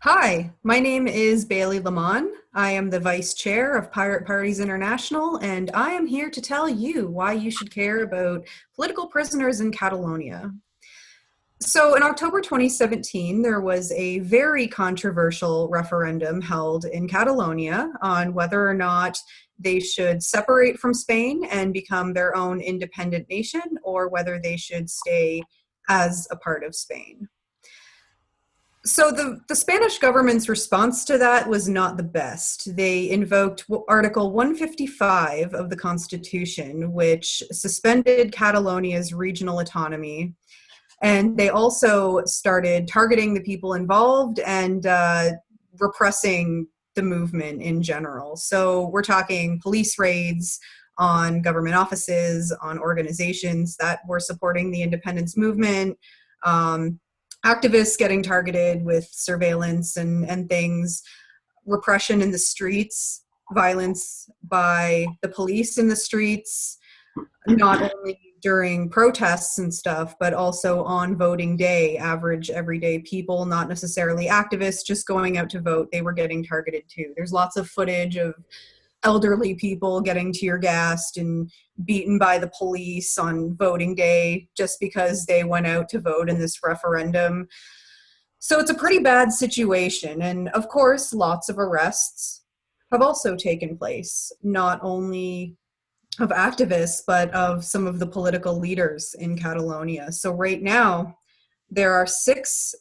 Hi, my name is Bailey Lamon. I am the Vice Chair of Pirate Parties International, and I am here to tell you why you should care about political prisoners in Catalonia. So, in October 2017, there was a very controversial referendum held in Catalonia on whether or not they should separate from Spain and become their own independent nation, or whether they should stay as a part of Spain. So the Spanish government's response to that was not the best. They invoked Article 155 of the Constitution, which suspended Catalonia's regional autonomy. And they also started targeting the people involved and repressing the movement in general. So we're talking police raids on government offices, on organizations that were supporting the independence movement, activists getting targeted with surveillance and things, repression in the streets, violence by the police in the streets, not only during protests and stuff, but also on voting day, average everyday people, not necessarily activists, just going out to vote. They were getting targeted too. There's lots of footage of elderly people getting tear gassed and beaten by the police on voting day just because they went out to vote in this referendum. So it's a pretty bad situation. And of course, lots of arrests have also taken place, not only of activists, but of some of the political leaders in Catalonia. So right now, there are 6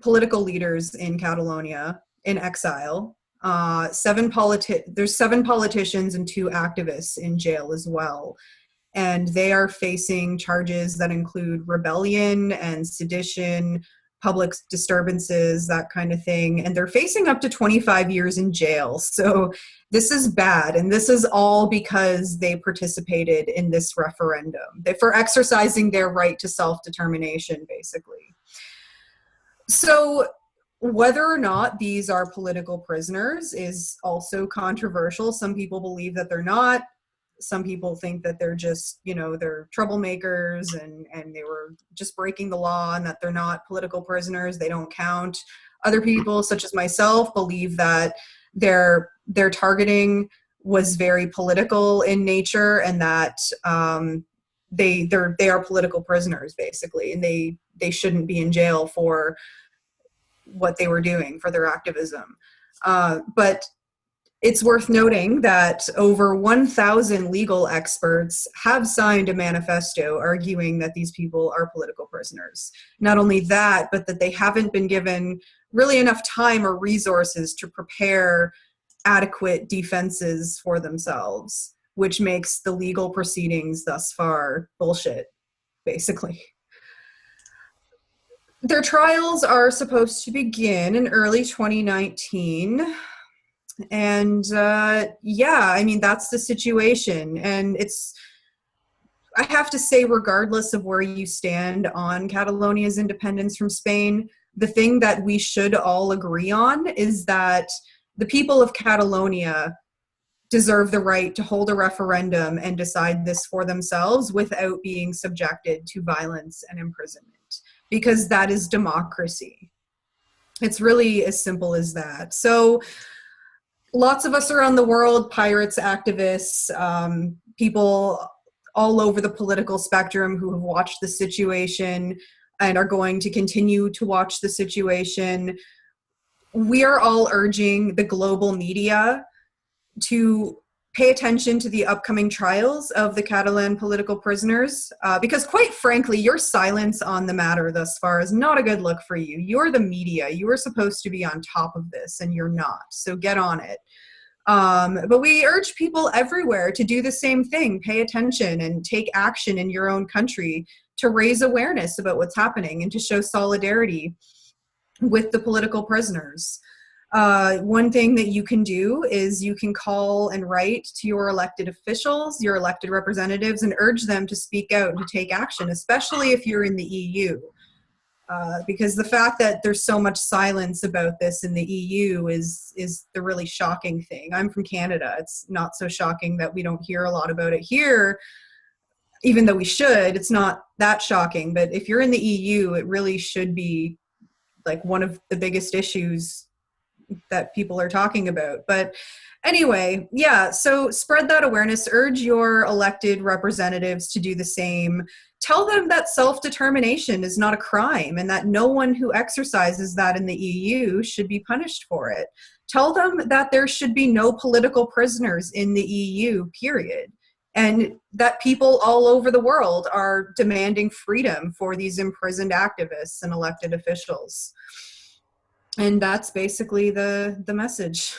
political leaders in Catalonia in exile. There's 7 politicians and 2 activists in jail as well. And they are facing charges that include rebellion and sedition, public disturbances, that kind of thing. And they're facing up to 25 years in jail. So this is bad. And this is all because they participated in this referendum. For exercising their right to self-determination, basically. So whether or not these are political prisoners is also controversial. Some people believe that they're not. Some people think that they're just, they're troublemakers and they were just breaking the law and that they're not political prisoners. They don't count. Other people, such as myself, believe that their targeting was very political in nature and that they are political prisoners, basically, and they shouldn't be in jail for what they were doing, for their activism. But it's worth noting that over 1,000 legal experts have signed a manifesto arguing that these people are political prisoners. Not only that, but that they haven't been given really enough time or resources to prepare adequate defenses for themselves, which makes the legal proceedings thus far bullshit, basically. Their trials are supposed to begin in early 2019. And that's the situation. And I have to say, regardless of where you stand on Catalonia's independence from Spain, the thing that we should all agree on is that the people of Catalonia deserve the right to hold a referendum and decide this for themselves without being subjected to violence and imprisonment, because that is democracy. It's really as simple as that. So lots of us around the world, pirates, activists, people all over the political spectrum who have watched the situation and are going to continue to watch the situation, we are all urging the global media to pay attention to the upcoming trials of the Catalan political prisoners, because quite frankly, your silence on the matter thus far is not a good look for you. You're the media. You are supposed to be on top of this, and you're not. So get on it. But we urge people everywhere to do the same thing, pay attention and take action in your own country to raise awareness about what's happening and to show solidarity with the political prisoners. One thing that you can do is you can call and write to your elected officials, your elected representatives, and urge them to speak out and to take action, especially if you're in the EU. Because the fact that there's so much silence about this in the EU is the really shocking thing. I'm from Canada. It's not so shocking that we don't hear a lot about it here, even though we should. It's not that shocking. But if you're in the EU, it really should be like one of the biggest issues that people are talking about. But anyway, yeah, so spread that awareness, urge your elected representatives to do the same. Tell them that self-determination is not a crime and that no one who exercises that in the EU should be punished for it. Tell them that there should be no political prisoners in the EU, period. And that people all over the world are demanding freedom for these imprisoned activists and elected officials. And that's basically the message.